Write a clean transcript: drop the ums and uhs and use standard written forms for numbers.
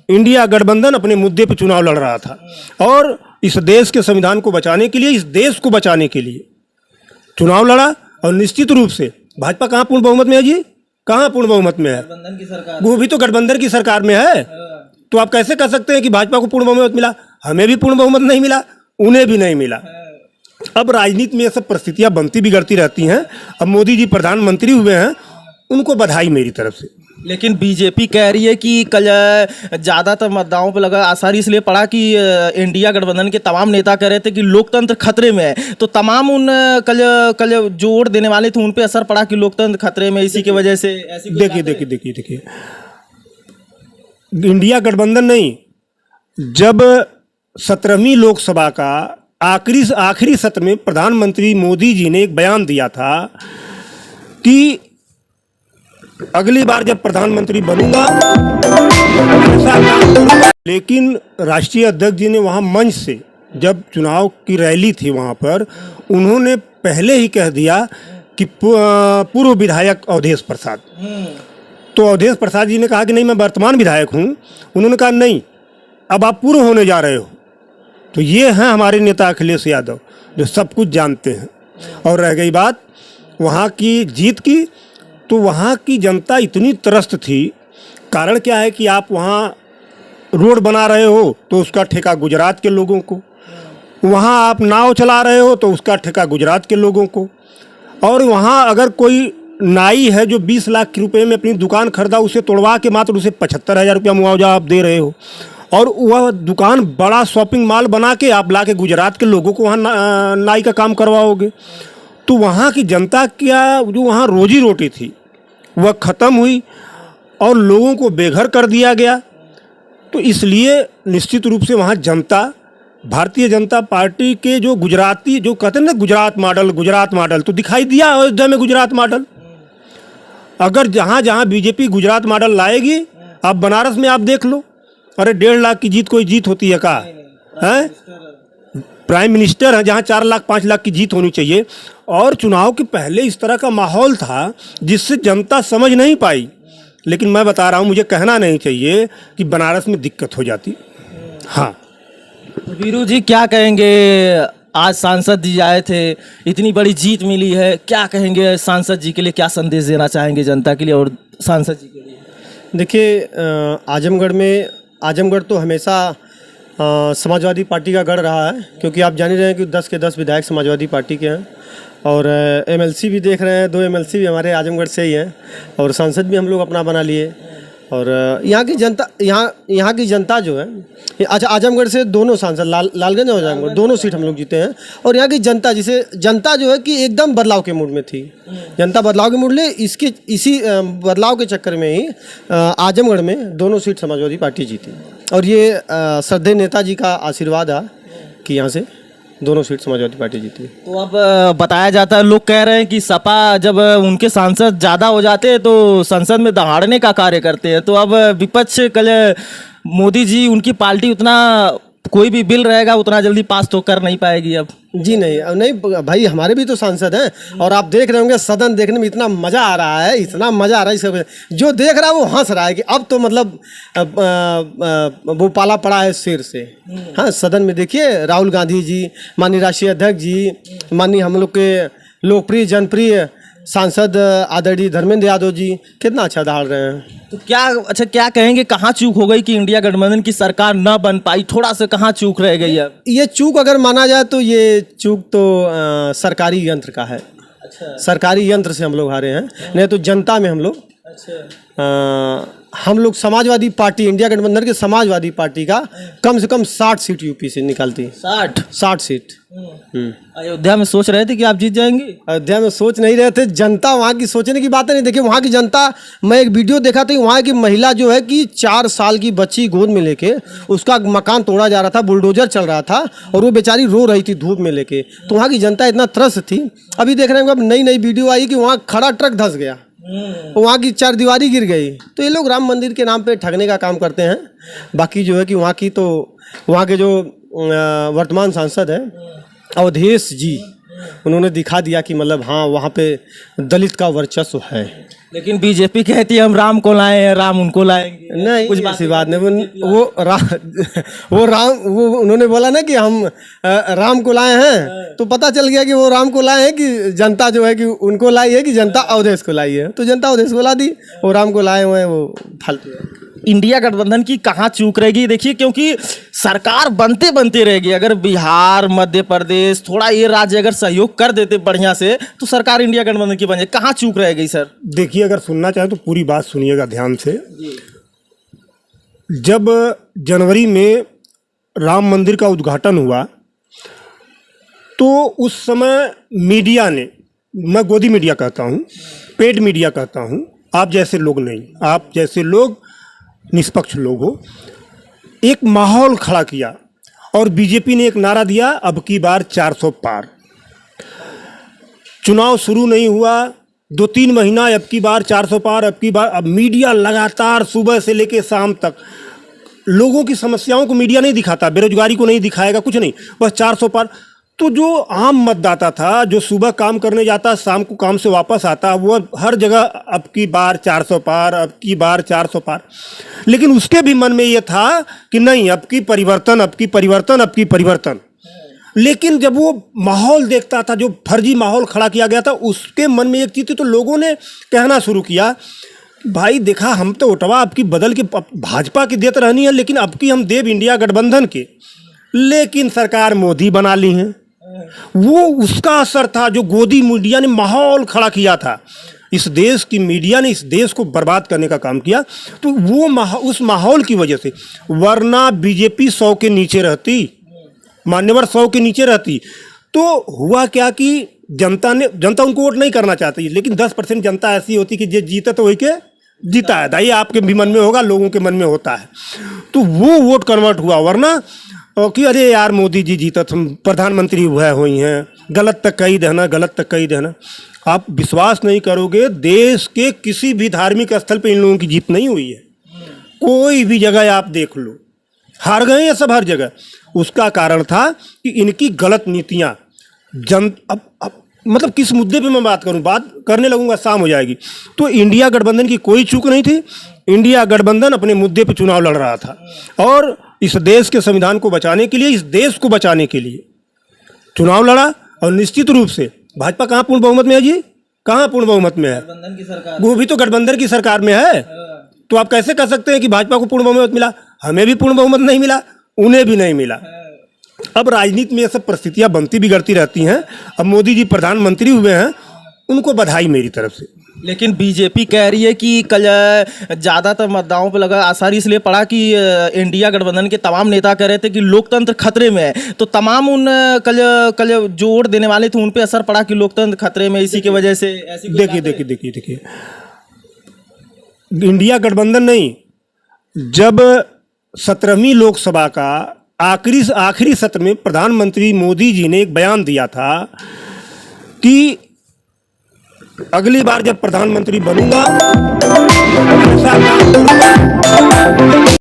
India गठबंधन अपने मुद्दे पर चुनाव लड़ रहा था और इस देश के संविधान को बचाने के लिए, इस देश को बचाने के लिए चुनाव लड़ा। और निश्चित रूप से भाजपा कहाँ पूर्ण बहुमत में है जी? कहाँ पूर्ण बहुमत में है? गठबंधन की सरकार, वो भी तो गठबंधन की सरकार में है। तो आप कैसे कह सकते हैं कि भाजपा को पूर्ण बहुमत मिला? हमें भी पूर्ण बहुमत नहीं मिला, उन्हें भी नहीं मिला। अब राजनीति में ये सब परिस्थितियां बनती बिगड़ती रहती हैं। अब मोदी जी प्रधानमंत्री हुए हैं, उनको बधाई मेरी तरफ से। लेकिन बीजेपी कह रही है कि कल ज़्यादातर मतदाताओं पर लगा असर इसलिए पड़ा कि इंडिया गठबंधन के तमाम नेता कह रहे थे कि लोकतंत्र खतरे में है। तो तमाम उन कल जो वोट देने वाले थे उन पे असर पड़ा कि लोकतंत्र खतरे में, इसी की वजह से ऐसी। देखिए, इंडिया गठबंधन नहीं, जब 17वीं लोकसभा का आखिरी सत्र में प्रधानमंत्री मोदी जी ने एक बयान दिया था कि अगली बार जब प्रधानमंत्री बनूंगा ऐसा काम करूंगा। लेकिन राष्ट्रीय अध्यक्ष जी ने वहां मंच से, जब चुनाव की रैली थी वहां पर, उन्होंने पहले ही कह दिया कि पूर्व विधायक अवधेश प्रसाद, तो अवधेश प्रसाद जी ने कहा कि नहीं, मैं वर्तमान विधायक हूं। उन्होंने कहा नहीं, अब आप पूर्व होने जा रहे हो। तो ये हैं हमारे नेता अखिलेश यादव, जो सब कुछ जानते हैं। और रह गई बात वहाँ की जीत की, तो वहाँ की जनता इतनी त्रस्त थी। कारण क्या है कि आप वहाँ रोड बना रहे हो तो उसका ठेका गुजरात के लोगों को, वहाँ आप नाव चला रहे हो तो उसका ठेका गुजरात के लोगों को, और वहाँ अगर कोई नाई है जो 20 लाख रुपए में अपनी दुकान खरीदा, उसे तोड़वा के मात्र उसे 75,000 रुपया मुआवजा आप दे रहे हो, और वह दुकान बड़ा शॉपिंग मॉल बना के आप ला के गुजरात के लोगों को वहाँ नाई का काम करवाओगे। तो वहाँ की जनता क्या, जो वहाँ रोजी रोटी थी वह ख़त्म हुई और लोगों को बेघर कर दिया गया। तो इसलिए निश्चित रूप से वहाँ जनता, भारतीय जनता पार्टी के जो गुजराती, जो कहते हैं ना गुजरात मॉडल, तो दिखाई दिया अयोध्या में गुजरात मॉडल। अगर जहाँ जहाँ बीजेपी गुजरात मॉडल लाएगी, आप बनारस में आप देख लो, अरे 1.5 लाख की जीत कोई जीत होती है क्या? हैं? प्राइम मिनिस्टर है, जहाँ 4 लाख 5 लाख की जीत होनी चाहिए। और चुनाव के पहले इस तरह का माहौल था जिससे जनता समझ नहीं पाई। लेकिन मैं बता रहा हूँ, मुझे कहना नहीं चाहिए कि बनारस में दिक्कत हो जाती। हाँ वीरू जी, क्या कहेंगे? आज सांसद जी आए थे, इतनी बड़ी जीत मिली है, क्या कहेंगे सांसद जी के लिए? क्या संदेश देना चाहेंगे जनता के लिए और सांसद जी के लिए? देखिए, आजमगढ़ तो हमेशा समाजवादी पार्टी का गढ़ रहा है, क्योंकि आप जान ही रहे हैं कि 10 के 10 विधायक समाजवादी पार्टी के हैं। और एमएलसी भी देख रहे हैं, 2 एमएलसी भी हमारे आजमगढ़ से ही हैं, और सांसद भी हम लोग अपना बना लिए। और यहाँ की जनता जो है, अच्छा, आजमगढ़ से दोनों सांसद लालगंज और आजमगढ़ दोनों सीट हम लोग जीते हैं। और यहाँ की जनता जो है कि एकदम बदलाव के मूड में थी। जनता बदलाव के मूड में, इसी बदलाव के चक्कर में ही आजमगढ़ में दोनों सीट समाजवादी पार्टी जीती। और ये श्रद्धेय नेताजी का आशीर्वाद है कि यहाँ से दोनों सीट समाजवादी पार्टी जीती। तो अब बताया जाता है, लोग कह रहे हैं कि सपा जब उनके सांसद ज़्यादा हो जाते हैं तो संसद में दहाड़ने का कार्य करते हैं। तो अब विपक्ष, कल मोदी जी, उनकी पार्टी उतना, कोई भी बिल रहेगा उतना जल्दी पास तो कर नहीं पाएगी अब। जी नहीं भाई, हमारे भी तो सांसद हैं। और आप देख रहे होंगे सदन देखने में इतना मज़ा आ रहा है, इतना मज़ा आ रहा है, सब जो देख रहा है वो हंस रहा है कि अब तो मतलब वो पाला पड़ा है शेर से। हाँ, सदन में देखिए, राहुल गांधी जी, माननीय राष्ट्रीय अध्यक्ष जी, माननीय हम लोग के लोकप्रिय जनप्रिय सांसद आदरणीय धर्मेंद्र यादव जी कितना अच्छा दहाड़ रहे हैं। तो क्या कहेंगे, कहाँ चूक हो गई कि इंडिया गठबंधन की सरकार न बन पाई? थोड़ा सा कहाँ चूक रह गई है? ये चूक अगर माना जाए तो ये चूक तो सरकारी यंत्र का है। अच्छा। सरकारी यंत्र से हम लोग हारे हैं, नहीं तो जनता में हम लोग, हम लोग समाजवादी पार्टी, इंडिया गठबंधन के समाजवादी पार्टी का कम से कम 60 सीट यूपी से निकालती। 60 सीट। अयोध्या में सोच रहे थे कि आप जीत जाएंगे? अयोध्या में सोच नहीं रहे थे, जनता वहाँ की सोचने की बात नहीं। देखिए, वहाँ की जनता, मैं एक वीडियो देखा था, वहाँ की महिला जो है कि 4 साल की बच्ची गोद में लेके उसका मकान तोड़ा जा रहा था, बुलडोजर चल रहा था, और वो बेचारी रो रही थी धूप में लेके। तो वहाँ की जनता इतना त्रस्त थी। अभी देख रहे हैं, अब नई वीडियो आई कि वहाँ खड़ा ट्रक धंस गया, वहाँ की 4 दीवारी गिर गई। तो ये लोग राम मंदिर के नाम पे ठगने का काम करते हैं। बाकी जो है कि वहाँ के जो वर्तमान सांसद है अवधेश जी, उन्होंने दिखा दिया कि मतलब हाँ, वहाँ पे दलित का वर्चस्व है। लेकिन बीजेपी कहती है हम राम को लाए हैं, राम उनको लाएंगे। नहीं कुछ कुछ बात ऐसी बात नहीं। वो राम वो उन्होंने बोला ना कि हम राम को लाए हैं, तो पता चल गया कि वो राम को लाए हैं कि जनता जो है कि उनको लाई है कि जनता अवधेश को लाई है। तो जनता अवधेश को ला दी, वो राम को लाए हुए हैं, वो फालतू है। इंडिया गठबंधन की कहाँ चूक रहेगी? देखिए, क्योंकि सरकार बनते बनते रहेगी। अगर बिहार, मध्य प्रदेश, थोड़ा ये राज्य अगर सहयोग कर देते बढ़िया से, तो सरकार इंडिया गठबंधन की बन जाए। कहाँ चूक रहेगी सर? देखिए, अगर सुनना चाहें तो पूरी बात सुनिएगा ध्यान से। जब जनवरी में राम मंदिर का उद्घाटन हुआ तो उस समय मीडिया ने, मैं गोदी मीडिया कहता हूँ, पेड मीडिया कहता हूँ, आप जैसे लोग नहीं, आप जैसे लोग निष्पक्ष लोग हो, एक माहौल खड़ा किया और बीजेपी ने एक नारा दिया, अब की बार 400 पार। चुनाव शुरू नहीं हुआ, 2-3 महीना, अब की बार 400 पार, अब की बार। अब मीडिया लगातार सुबह से लेकर शाम तक लोगों की समस्याओं को मीडिया नहीं दिखाता, बेरोजगारी को नहीं दिखाएगा, कुछ नहीं, बस 400 पार। तो जो आम मतदाता था, जो सुबह काम करने जाता, शाम को काम से वापस आता, वो हर जगह अब की बार 400 पार, अब की बार 400 पार। लेकिन उसके भी मन में ये था कि नहीं, अब की परिवर्तन, अब की परिवर्तन, अब की परिवर्तन। लेकिन जब वो माहौल देखता था, जो फर्जी माहौल खड़ा किया गया था, उसके मन में एक चीज़ थी। तो लोगों ने कहना शुरू किया, भाई देखा, हम तो ओटवा अब की बदल के भाजपा की देते रहनी है, लेकिन अब की हम देव इंडिया गठबंधन के। लेकिन सरकार मोदी बना ली है। वो उसका असर था जो गोदी मीडिया ने माहौल खड़ा किया था। इस देश की मीडिया ने इस देश को बर्बाद करने का काम किया। तो वो उस माहौल की वजह से, वरना बीजेपी 100 के नीचे रहती, मान्यवर 100 के नीचे रहती। तो हुआ क्या कि जनता उनको वोट नहीं करना चाहती, लेकिन 10% जनता ऐसी होती कि जो जीता तो वही के जीता है। दाई आपके भी मन में होगा, लोगों के मन में होता है। तो वो वोट कन्वर्ट हुआ। वरना कि अरे यार मोदी जी जीता, तुम प्रधानमंत्री हुई हैं, गलत तक कही देना, गलत तक कही देना। आप विश्वास नहीं करोगे, देश के किसी भी धार्मिक स्थल पे इन लोगों की जीत नहीं हुई है। कोई भी जगह आप देख लो, हार गए हैं सब हर जगह। उसका कारण था कि इनकी गलत नीतियाँ। अब मतलब किस मुद्दे पे मैं बात करूं, बात करने लगूंगा शाम हो जाएगी। तो इंडिया गठबंधन की कोई चूक नहीं थी। इंडिया गठबंधन अपने मुद्दे पे चुनाव लड़ रहा था और इस देश के संविधान को बचाने के लिए, इस देश को बचाने के लिए चुनाव लड़ा। और निश्चित रूप से भाजपा कहाँ पूर्ण बहुमत में है जी? कहाँ पूर्ण बहुमत में है? गठबंधन की सरकार, वो भी तो गठबंधन की सरकार में है। तो आप कैसे कह सकते हैं कि भाजपा को पूर्ण बहुमत मिला? हमें भी पूर्ण बहुमत नहीं मिला, उन्हें भी नहीं मिला। अब राजनीति में ये सब परिस्थितियां बनती बिगड़ती रहती हैं। अब मोदी जी प्रधानमंत्री हुए हैं, उनको बधाई मेरी तरफ से। लेकिन बीजेपी कह रही है कि कल ज़्यादातर मतदाताओं पर लगा असर इसलिए पड़ा कि इंडिया गठबंधन के तमाम नेता कह रहे थे कि लोकतंत्र खतरे में है। तो तमाम उन कल जो वोट देने वाले थे उन पे असर पड़ा कि लोकतंत्र खतरे में, इसी की वजह से ऐसी। देखिए, इंडिया गठबंधन नहीं, जब 17वीं लोकसभा का आखिरी सत्र में प्रधानमंत्री मोदी जी ने एक बयान दिया था कि अगली बार जब प्रधानमंत्री बनूंगा, ऐसा काम करूंगा